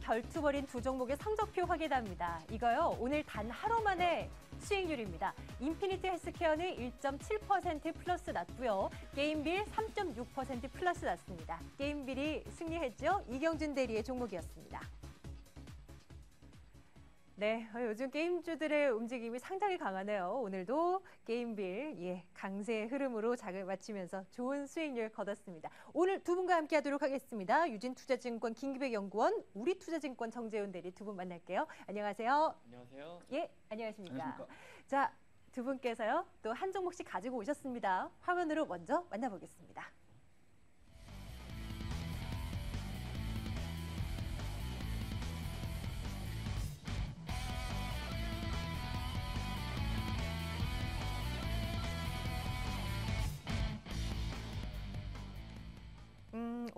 별투벌인 두 종목의 성적표 확인합니다. 이거요, 오늘 단 하루 만에 수익률입니다. 인피니트 헬스케어는 1.7% 플러스 났고요. 게임빌 3.6% 플러스 났습니다. 게임빌이 승리했죠. 이경준 대리의 종목이었습니다. 네, 요즘 게임주들의 움직임이 상당히 강하네요. 오늘도 게임빌 강세의 흐름으로 장을 마치면서 좋은 수익률 거뒀습니다. 오늘 두 분과 함께하도록 하겠습니다. 유진투자증권 김기백 연구원, 우리투자증권 정재훈 대리 두 분 만날게요. 안녕하세요. 안녕하세요. 예, 안녕하십니까. 안녕하십니까. 자, 두 분께서요 또 한 종목씩 가지고 오셨습니다. 화면으로 먼저 만나보겠습니다.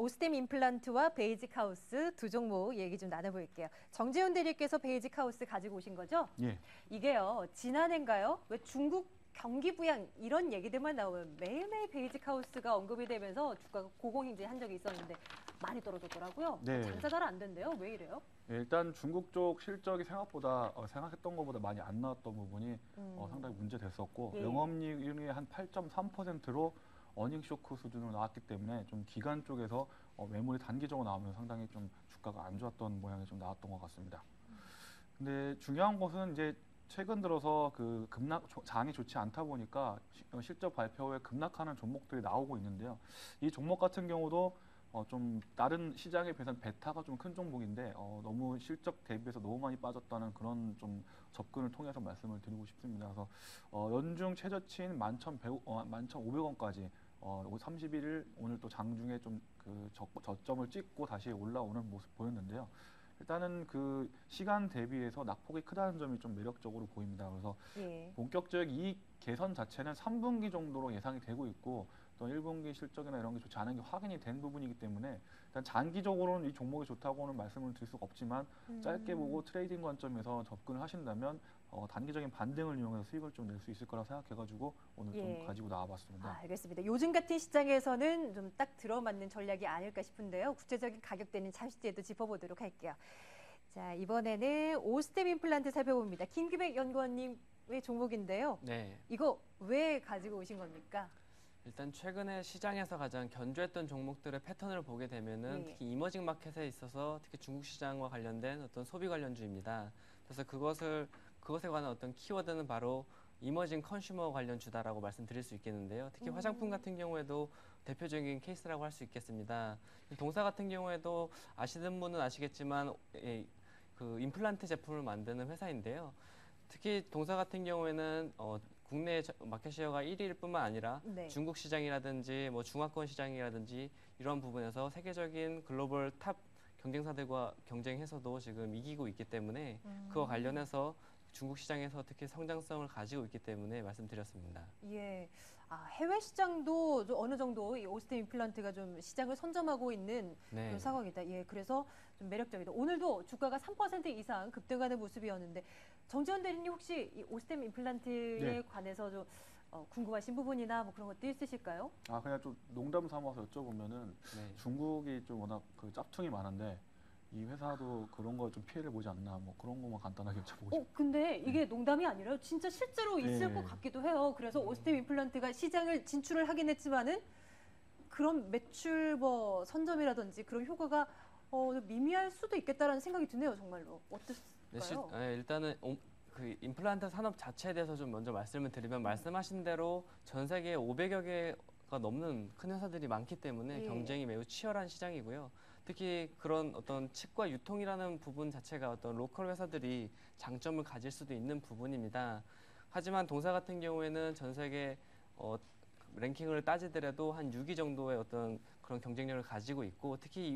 오스템 임플란트와 베이직 하우스 두 종목 얘기 좀 나눠볼게요. 정재훈 대리께서 베이직 하우스 가지고 오신 거죠? 예. 이게요, 지난해인가요? 왜 중국 경기 부양 이런 얘기들만 나오면 매일매일 베이직 하우스가 언급이 되면서 주가가 고공행진한 적이 있었는데 많이 떨어졌더라고요. 네. 장사 잘 안 된대요. 왜 이래요? 예, 일단 중국 쪽 실적이 생각보다 생각했던 것보다 많이 안 나왔던 부분이 상당히 문제됐었고 예. 영업이익이 한 8.3%로 어닝 쇼크 수준으로 나왔기 때문에 좀 기관 쪽에서 매물이 단기적으로 나오면 상당히 좀 주가가 안 좋았던 모양이 좀 나왔던 것 같습니다. 근데 중요한 것은 이제 최근 들어서 그 장이 좋지 않다 보니까 실적 발표 후에 급락하는 종목들이 나오고 있는데요. 이 종목 같은 경우도 좀 다른 시장에 비해서는 베타가 좀 큰 종목인데 너무 실적 대비해서 너무 많이 빠졌다는 그런 좀 접근을 통해서 말씀을 드리고 싶습니다. 그래서 연중 최저치인 11,500원까지 31일 오늘 또 장중에 좀 그 저점을 찍고 다시 올라오는 모습 보였는데요. 일단은 그 시간 대비해서 낙폭이 크다는 점이 좀 매력적으로 보입니다. 그래서 예. 본격적 이익 개선 자체는 3분기 정도로 예상이 되고 있고 또 1분기 실적이나 이런 게 좋지 않은 게 확인이 된 부분이기 때문에 일단 장기적으로는 이 종목이 좋다고는 말씀을 드릴 수가 없지만 짧게 보고 트레이딩 관점에서 접근을 하신다면 단기적인 반등을 이용해서 수익을 좀 낼 수 있을 거라 생각해가지고 오늘 좀 가지고 나와봤습니다. 알겠습니다. 요즘 같은 시장에서는 좀 딱 들어맞는 전략이 아닐까 싶은데요. 구체적인 가격대는 잠시 뒤에도 짚어보도록 할게요. 자, 이번에는 오스템 임플란트 살펴봅니다. 김기백 연구원님의 종목인데요. 네. 이거 왜 가지고 오신 겁니까? 일단 최근에 시장에서 가장 견조했던 종목들의 패턴을 보게 되면은 특히 이머징 마켓에 있어서 특히 중국 시장과 관련된 어떤 소비 관련주입니다. 그래서 그것에 관한 어떤 키워드는 바로 이머징 컨슈머 관련주다라고 말씀드릴 수 있겠는데요. 특히 화장품 같은 경우에도 대표적인 케이스라고 할 수 있겠습니다. 동사 같은 경우에도 아시는 분은 아시겠지만 그 임플란트 제품을 만드는 회사인데요. 특히 동사 같은 경우에는 국내 마켓 셰어가 1위일 뿐만 아니라 중국 시장이라든지 뭐 중화권 시장이라든지 이런 부분에서 세계적인 글로벌 탑 경쟁사들과 경쟁해서도 지금 이기고 있기 때문에 그와 관련해서 중국 시장에서 특히 성장성을 가지고 있기 때문에 말씀드렸습니다. 예, 해외 시장도 좀 어느 정도 이 오스템 임플란트가 좀 시장을 선점하고 있는 그런 상황이다. 예, 그래서 좀 매력적이다. 오늘도 주가가 3% 이상 급등하는 모습이었는데 정재훈 대리님 혹시 이 오스템 임플란트에 관해서 좀 궁금하신 부분이나 뭐 그런 것도 있으실까요? 그냥 좀 농담 삼아서 여쭤보면은 중국이 좀 워낙 그 짭퉁이 많은데 이 회사도 그런 거 좀 피해를 보지 않나 뭐 그런 것만 간단하게 여쭤보고 싶어요. 근데 이게 농담이 아니라 진짜 실제로 있을 것 같기도 해요. 그래서 오스템 임플란트가 시장을 진출을 하긴 했지만은 그런 매출 선점이라든지 그런 효과가 미미할 수도 있겠다라는 생각이 드네요. 정말로. 어땠을까요? 일단은 그 임플란트 산업 자체에 대해서 좀 먼저 말씀을 드리면 말씀하신 대로 전 세계 500여 개가 넘는 큰 회사들이 많기 때문에 경쟁이 매우 치열한 시장이고요. 특히 그런 어떤 치과 유통이라는 부분 자체가 어떤 로컬 회사들이 장점을 가질 수도 있는 부분입니다. 하지만 동사 같은 경우에는 전 세계 랭킹을 따지더라도 한 6위 정도의 어떤 그런 경쟁력을 가지고 있고 특히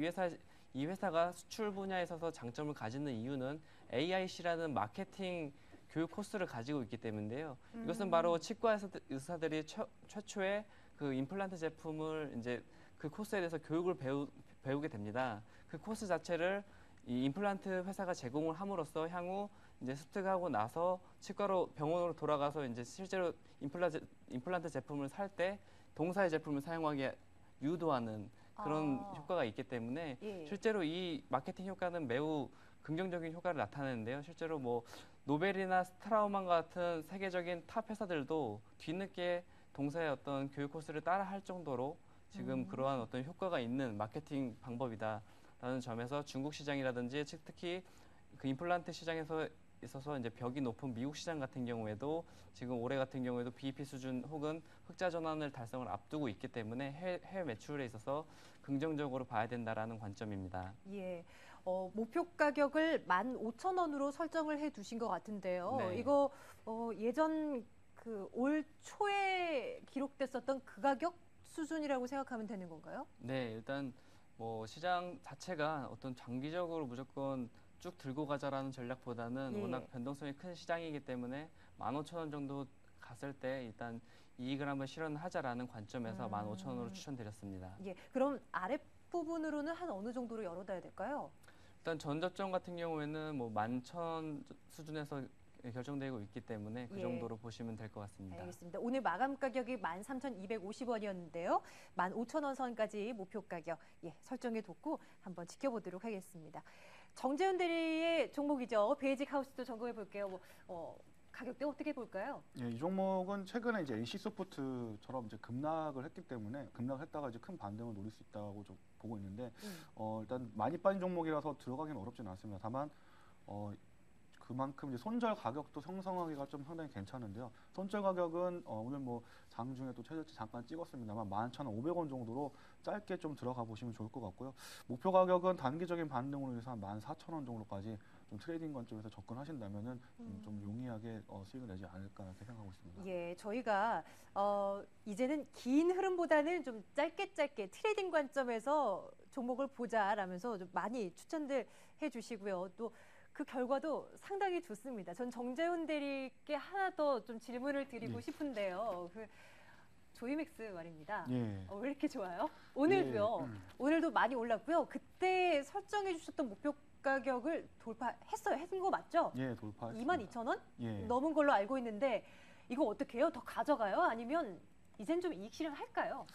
이 회사가 수출 분야에 있어서 장점을 가지는 이유는 AIC라는 마케팅 교육 코스를 가지고 있기 때문인데요. 이것은 바로 치과 의사들이 최초의 그 임플란트 제품을 이제 그 코스에 대해서 교육을 배우게 됩니다. 그 코스 자체를 이 임플란트 회사가 제공을 함으로써 향후 이제 습득하고 나서 병원으로 돌아가서 이제 실제로 임플란트 제품을 살 때 동사의 제품을 사용하게 유도하는 그런 효과가 있기 때문에 예. 실제로 이 마케팅 효과는 매우 긍정적인 효과를 나타내는데요. 실제로 뭐 노벨이나 스트라우만 같은 세계적인 탑 회사들도 뒤늦게 동사의 어떤 교육 코스를 따라할 정도로 지금 그러한 어떤 효과가 있는 마케팅 방법이다라는 점에서 중국 시장이라든지 특히 그 임플란트 시장에서 있어서 이제 벽이 높은 미국 시장 같은 경우에도 지금 올해 같은 경우에도 BEP 수준 혹은 흑자 전환을 달성을 앞두고 있기 때문에 해외 매출에 있어서 긍정적으로 봐야 된다라는 관점입니다. 예. 목표 가격을 15,000원으로 설정을 해 두신 것 같은데요. 네. 이거 예전 그 올 초에 기록됐었던 그 가격 수준이라고 생각하면 되는 건가요? 네, 일단 뭐 시장 자체가 어떤 장기적으로 무조건 쭉 들고 가자라는 전략보다는 예. 워낙 변동성이 큰 시장이기 때문에 15,000원 정도 갔을 때 일단 이익을 한번 실현하자라는 관점에서 15,000원으로 추천드렸습니다. 예. 그럼 아랫부분으로는 한 어느 정도로 열어둬야 될까요? 일단 전저점 같은 경우에는 뭐 11,000 수준에서 결정되고 있기 때문에 그 예. 정도로 보시면 될 것 같습니다. 알겠습니다. 오늘 마감 가격이 13,250원이었는데요. 15,000원 선까지 목표 가격 설정해 뒀고 한번 지켜보도록 하겠습니다. 정재훈 대리의 종목이죠. 베이직 하우스도 점검해 볼게요. 가격대 어떻게 볼까요? 예, 이 종목은 최근에 이제 NC소프트처럼 이제 급락을 했기 때문에 급락했다가 이제 큰 반등을 노릴 수 있다고 좀 보고 있는데 일단 많이 빠진 종목이라서 들어가기는 어렵지는 않습니다. 다만 그만큼 이제 손절 가격도 형성하기가 좀 상당히 괜찮은데요. 손절 가격은 오늘 뭐 장중에 또 최저치 잠깐 찍었습니다만 11,500원 정도로 짧게 좀 들어가 보시면 좋을 것 같고요. 목표 가격은 단기적인 반등으로 해서 한 14,000원 정도까지 좀 트레이딩 관점에서 접근하신다면은 좀 용이하게 수익을 내지 않을까 이렇게 생각하고 있습니다. 예, 저희가 이제는 긴 흐름보다는 좀 짧게 트레이딩 관점에서 종목을 보자라면서 좀 많이 추천들 해주시고요. 또 그 결과도 상당히 좋습니다. 전 정재훈 대리께 하나 더 좀 질문을 드리고 싶은데요. 그 조이맥스 말입니다. 예. 왜 이렇게 좋아요? 오늘도요. 오늘도 많이 올랐고요. 그때 설정해 주셨던 목표 가격을 돌파했어요. 했은 거 맞죠? 예, 돌파했습니다. 22,000원? 예. 넘은 걸로 알고 있는데 이거 어떻게 해요? 더 가져가요? 아니면 이젠 좀 이익 실현할까요?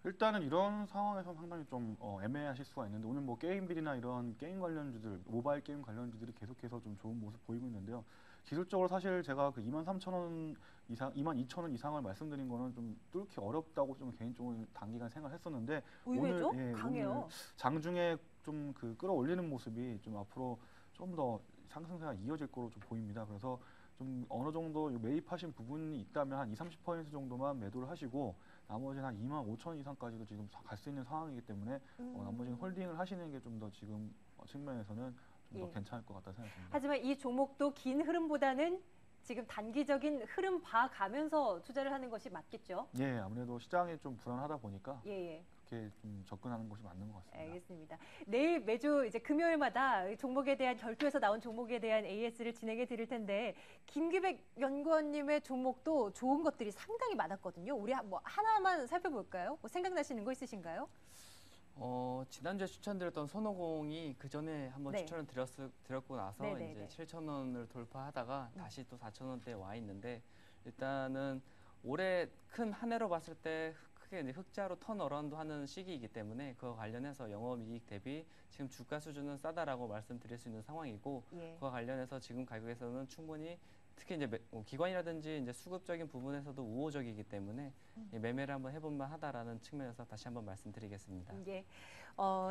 일단은 이런 상황에서 상당히 좀 애매하실 수가 있는데 오늘 뭐 게임빌이나 이런 게임 관련주들, 모바일 게임 관련주들이 계속해서 좀 좋은 모습 보이고 있는데요. 기술적으로 사실 제가 그 23,000원 이상, 22,000원 이상을 말씀드린 거는 좀 뚫기 어렵다고 좀 개인적으로 단기간 생각했었는데 의외죠? 오늘 강해요. 오늘 장중에 좀 그 끌어올리는 모습이 좀 앞으로 좀 더 상승세가 이어질 거로 좀 보입니다. 그래서 좀 어느 정도 매입하신 부분이 있다면 한 20-30% 정도만 매도를 하시고 나머지는 한 25,000원 이상까지도 지금 갈 수 있는 상황이기 때문에 나머지는 홀딩을 하시는 게 좀 더 지금 측면에서는 좀 더 괜찮을 것 같다 생각합니다. 하지만 이 종목도 긴 흐름보다는 지금 단기적인 흐름 봐가면서 투자를 하는 것이 맞겠죠? 예, 아무래도 시장이 좀 불안하다 보니까 예. 그렇게 좀 접근하는 것이 맞는 것 같습니다. 알겠습니다. 내일 매주 이제 금요일마다 종목에 대한 결투에서 나온 종목에 대한 AS를 진행해 드릴 텐데 김규백 연구원님의 종목도 좋은 것들이 상당히 많았거든요. 우리 뭐 하나만 살펴볼까요? 뭐 생각나시는 거 있으신가요? 지난주에 추천드렸던 손오공이 그 전에 한번 네. 추천을 드렸고 나서 네네네. 이제 7,000원을 돌파하다가 다시 또 4,000원대에 와 있는데 일단은 올해 큰 한 해로 봤을 때 크게 이제 흑자로 턴어라운드 하는 시기이기 때문에 그와 관련해서 영업이익 대비 지금 주가 수준은 싸다라고 말씀드릴 수 있는 상황이고 그와 관련해서 지금 가격에서는 충분히 특히 이제 기관이라든지 이제 수급적인 부분에서도 우호적이기 때문에 매매를 한번 해볼만 하다라는 측면에서 다시 한번 말씀드리겠습니다. 예.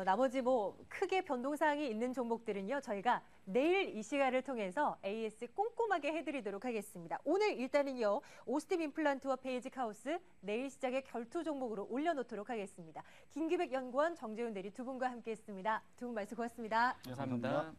나머지 뭐 크게 변동사항이 있는 종목들은요. 저희가 내일 이 시간을 통해서 AS 꼼꼼하게 해드리도록 하겠습니다. 오늘 일단은요. 오스템 임플란트와 베이직 하우스 내일 시작의 결투 종목으로 올려놓도록 하겠습니다. 김규백 연구원, 정재훈 대리 두 분과 함께했습니다. 두 분 말씀 고맙습니다. 네, 감사합니다.